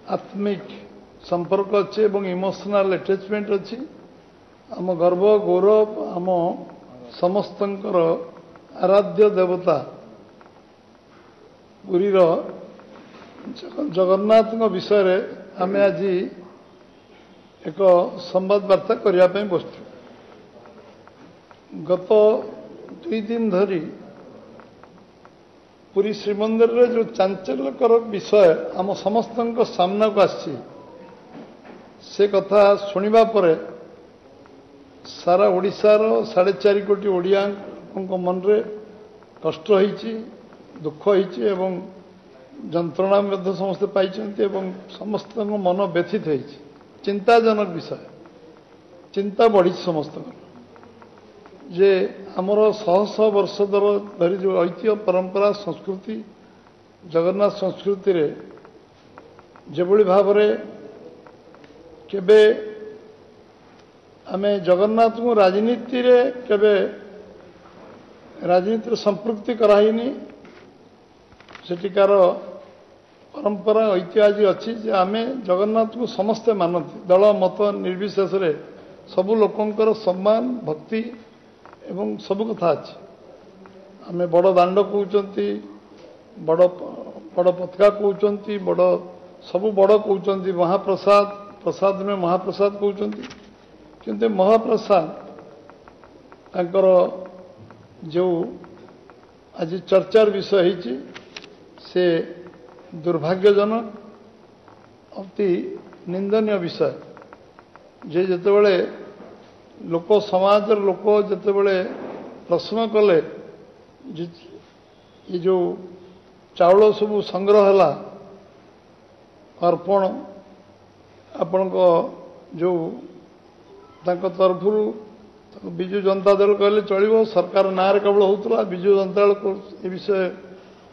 आत्मिक संपर्क अच्छे और इमोशनल अटैचमेंट अच्छी आम गर्व गौरव आम समस्तंकर आराध्य देवता पुरीर जगन्नाथ विषय रे आमे आज एक संवाद वार्ता करने बसु। गत 2 दिन धरी पुरी श्रीमंदिर रे जो चांचल्यकर विषय आम समस्त सामना को आसी से कथा शुणा पर सारा ओडिशार 4.5 कोटी ओडिया मन रे कष्ट होइछि, दुख होइछि एवं जंत्रणा मध्य समस्त पाई समस्त मन व्यथित होइछि। चिंताजनक विषय, चिंता बढ़ी समस्त जे आमर शह शह वर्ष धरी जो ऐतिह्य परंपरा संस्कृति जगन्नाथ संस्कृति रे जेभली भाव रे केबे आमे जगन्नाथ को राजनीति रे केबे राजनीति संपृक्ति कराइनी सेटिकार परंपरा ऐतिह्य आज अच्छी जे आमे जगन्नाथ को समस्ते मानती दल मत निर्विशेष रे सबु लोकंकर सम्मान भक्ति एवं सब कथा अच्छी। आमे बड़ दांड कहते बड़ बड़ पताका कहते बड़ सबु बड़ कहते महाप्रसाद प्रसाद में महाप्रसाद कहते किंतु महाप्रसाद तांकर जो आज चर्चार विषय है से दुर्भाग्यजनक अति निंदनीय विषय जे जेतेबेले लोक समाज लोक जेतेबेले प्रश्न कले ये जो चाउल सबू संग्रह है अर्पण आपण जो तरफ विजु जनता दल कहले चलो सरकार ना केवल होता विजु जनता दल ये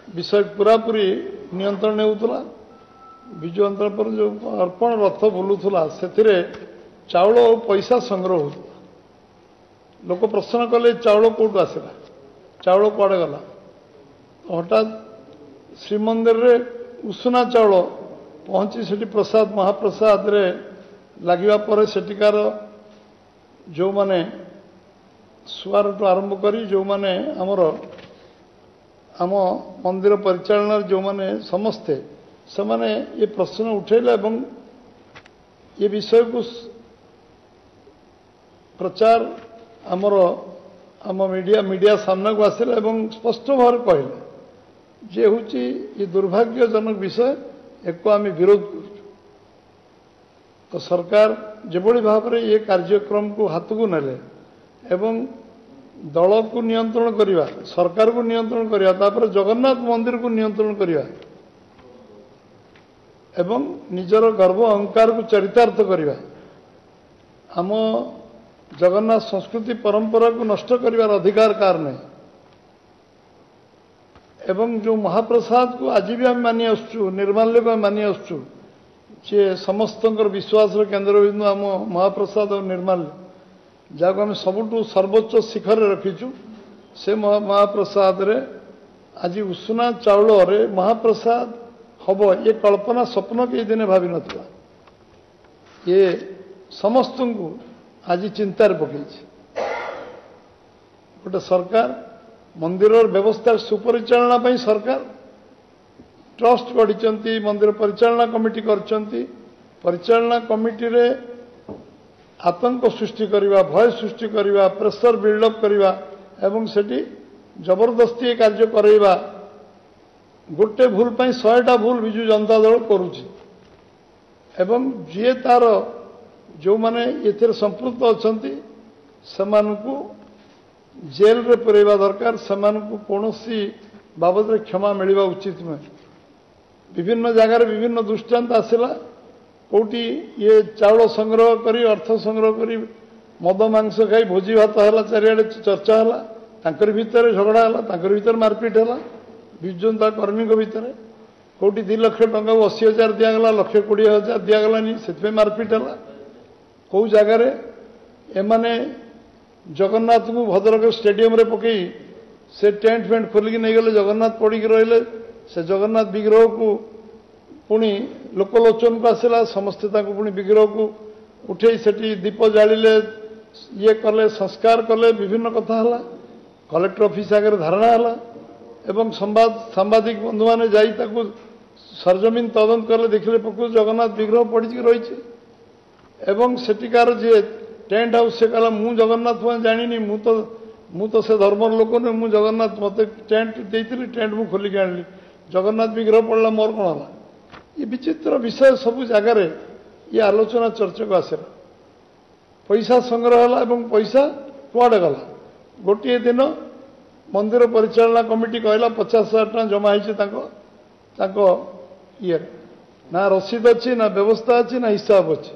विषय पूरापूरी नियंत्रण होता विजु जनता पर जो अर्पण रथ बुलूला से चाउल और पैसा संग्रह होता लोक प्रश्न कले चाउल कौटू आसला चाउल कुआड़े गला हठात श्रीमंदिर रे उषुना चाउल पहुंची सेठी प्रसाद महाप्रसाद रे लगिवा पर सेठिकार जो माने सुआर आरंभ करी जो माने आमर आम मंदिर परिचालन जो माने समस्ते से माने ये प्रश्न उठेला एवं ये विषय को प्रचार आमर आम मीडिया सामना को आसला एवं स्पष्ट भाव कहले जे हूँ ये दुर्भाग्यजनक विषय एक आम विरोध कर तो सरकार जेभली भाव में ये कार्यक्रम को हाथ को नेले एवं दल को नियंत्रण करवा सरकार को नियंत्रण करवा तापर जगन्नाथ मंदिर को नियंत्रण करवा एवं निजर गर्व अहंकार को चरितार्थ करवा आम जगन्नाथ संस्कृति परंपरा को नष्ट करिवार अधिकार कार नहीं एवं जो महाप्रसाद को आज भी आम मानि आसुचु निर्माल्य को मानि आसुचु जे समस्त विश्वास केन्द्र बिंदु आम महाप्रसाद और निर्माल्य जहाँ आम सबुठू सर्वोच्च शिखर रखीचु से महाप्रसाद रे आज उषुना चाउल रे महाप्रसाद हम ये कल्पना स्वप्न के दिन भावी नथिला ये समस्त को आज चिंतार पकई गोटे सरकार मंदिर व्यवस्था सुपरिचालना पर सरकार ट्रस्ट गढ़ी मंदिर परिचालना कमिटी परिचालना कमिटी रे आतंक सृष्टि करवा भय सृष्टि करवा प्रेसर बिल्डअप करवा एवं सेठी जबरदस्ती कार्य करवा गोटे भूल 100टा भूल विजु जनता दल करुछि एवं जी तार जो माने एथिर संपृक्त अछंती समानकु जेल रे पुरेवा दरकार समानकु कोनोसी बाबद रे क्षमा मिलवा उचित नुहे। विभिन्न जगार विभिन्न दृष्टांत आसला कोटी ये चाउल संग्रह करी अर्थ संग्रह करी मद मांस खाई भोजी भात है चारिआडे चर्चा है तांकर भितर झगड़ा है तांकर भितर मारपीट है विजु जनता कर्मी भितर कोटी 2 लाख टंका 80,000 दिगला 1,20,000 दिगलानी से मारपीट है कौ जगार एमाने जगन्नाथ को भद्रक स्टेडियम रे पकई से टेंट फेंट खोलिकी नहीं गले जगन्नाथ पड़ी रहिले से जगन्नाथ विग्रह को पुणी लोकलोचन को आसला समस्ते पुणी विग्रह को उठे से दीप जाड़े ये कले संस्कार कले विभिन्न कथा है कलेक्टर ऑफिस आगे धारणा है एवं सांबादिक बंधु मैंने जाई सरजमीन तदंत कले देखिले प्रकृत जगन्नाथ विग्रह पड़ी रही एवं सेटिकार जी टेंट हाउस से कहला मु जगन्नाथ मैं जानी मु तो से धर्म लोक नुहे मु जगन्नाथ मत टेंट देती टेंट मु खोलिक आनी जगन्नाथ विग्रह पड़ा मोर कौन है ये विचित्र विषय सब जगार ये आलोचना चर्चा को आसला पैसा संग्रह है पैसा कुआडे गला गोटे दिन मंदिर परिचालना कमिटी कहला 50,000 टका जमा हो ये ना रसीद अच्छी ना व्यवस्था अच्छी ना हिसाब अच्छी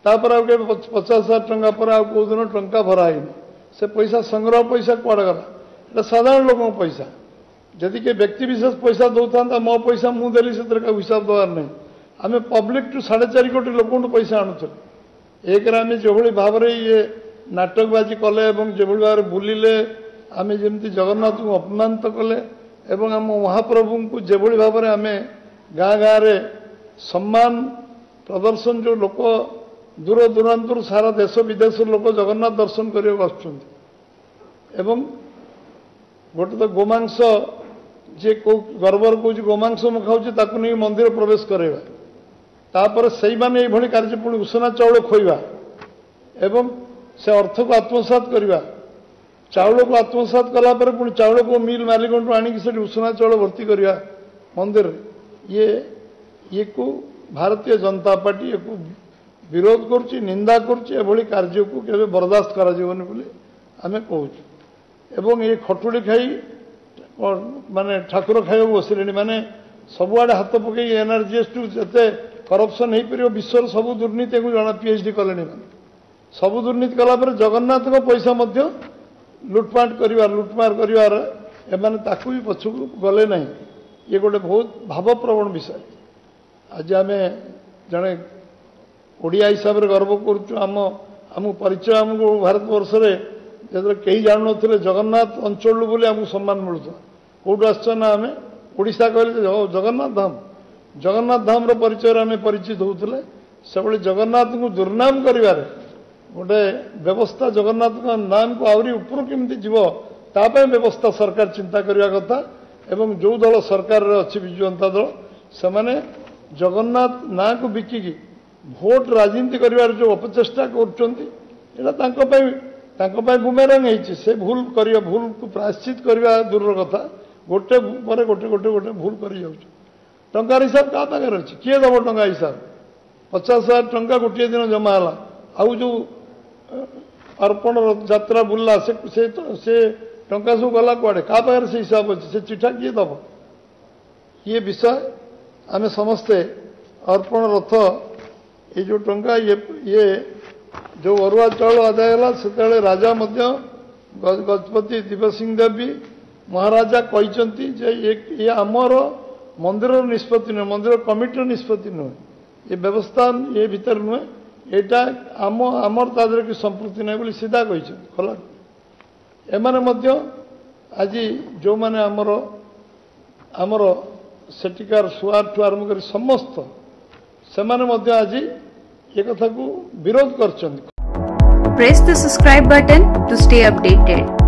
तापर 50,000 टका पर कौ दिन टंका भराई से पैसा संग्रह पैसा कुआडे गला ये साधारण लोक पैसा जदि के व्यक्ति विशेष पैसा दौता मो पैसा मुझे से हिसाब देवार नहीं आम पब्लिक टू 4.5 कोटी लोक पैसा आणुले एक आम जो भाव में ये नाटकबाजी कले जो भाव में बुलिले आम जमी जगन्नाथ को अपमानित कले एवं आम महाप्रभु को जो भाव में आम गाँ गाँव सम्मान प्रदर्शन जो लोक दूर दूरांतर सारा देश विदेश लोक जगन्नाथ दर्शन करने आसुँच गोटे तो गोमांस जे गर्वर कौच गोमांस मु खाऊँ नहीं मंदिर प्रवेश करवा तापर से माने ये कार्य पुणी उसना चाउल खोइबा एवं से अर्थ को आत्मसात करवा चाउल को आत्मसात कला पुणी चाउल को मिल मालिक आनिक से उसना चाउल भर्ती करवा मंदिर ये को भारतीय जनता पार्टी ये विरोध करुच्ची निंदा करुच्ची कार्य को केवे बर्दाश्त करा आम कहूँ एवं ये खटुड़ी खाई माने ठाकुर खाइबा बसिले माने सबुआडे हाथ पकई एनआरजीएस टू जिते करप्शन हो पार विश्वर सब दुर्नीति को जना पीएचडी कले माने सब दुर्नीति कला जगन्नाथ को पैसा लुटपाट लुटमार करार एमाने ताकू भी पछकू गले ना ये गोटे बहुत भावप्रवण विषय आज आम जड़े ओडिया हिसाब से गर्व करुँ परिचय आमको भारत वर्ष में कहीं जानू नुले जगन्नाथ अंचल बोले आमको सम्मान मिलता कौटू आसना आम ओडिशा कहले जगन्नाथ धाम परिचय आम परिचित होते से जगन्नाथ को दुर्नाम कर गोटे व्यवस्था जगन्नाथ नाम को आहरी ऊपर केमती जीव तापाई व्यवस्था सरकार चिंता करने कथा एवं जो दल सरकार अच्छी विजु जनता दल से जगन्नाथ ना को बिकिकी भोट राजनीति कर जो अपचेषा कर बुमेरांग से भूल कर भूल को प्रायश्चित करने दूर कथा गोटे पर गोटे गोटे गोटे भूल कर टंकार हिसाब क्या पाखे अच्छे किए दब टंका हिसाब 50,000 टंका गोटे दिन जमा है आउ जो अर्पण यात्रा बुल्ला से टंका सब गला कुआडे क्या पाखे से हिसाब अच्छे से चिठा किए दब ये विषय आम समस्ते अर्पण रथ ये जो टंका ये जो अरुआ चाउल आदाय है से राजा गजपति दिव्य सिंह देवी महाराजा कहते ये आमर मंदिर निष्पत्ति नुहे मंदिर कमिटर निष्पत्ति नुहे ये व्यवस्था ये भीतर नुहे यहाँ आमर तादर कि संपृक्ति नहीं बोली सीधा कहते खला एमाने आज जो मैंने आमर सेटिकार सुआर ठू आरंभ कर समस्त से आज ये कथा को विरोध कर Press the subscribe button to stay updated.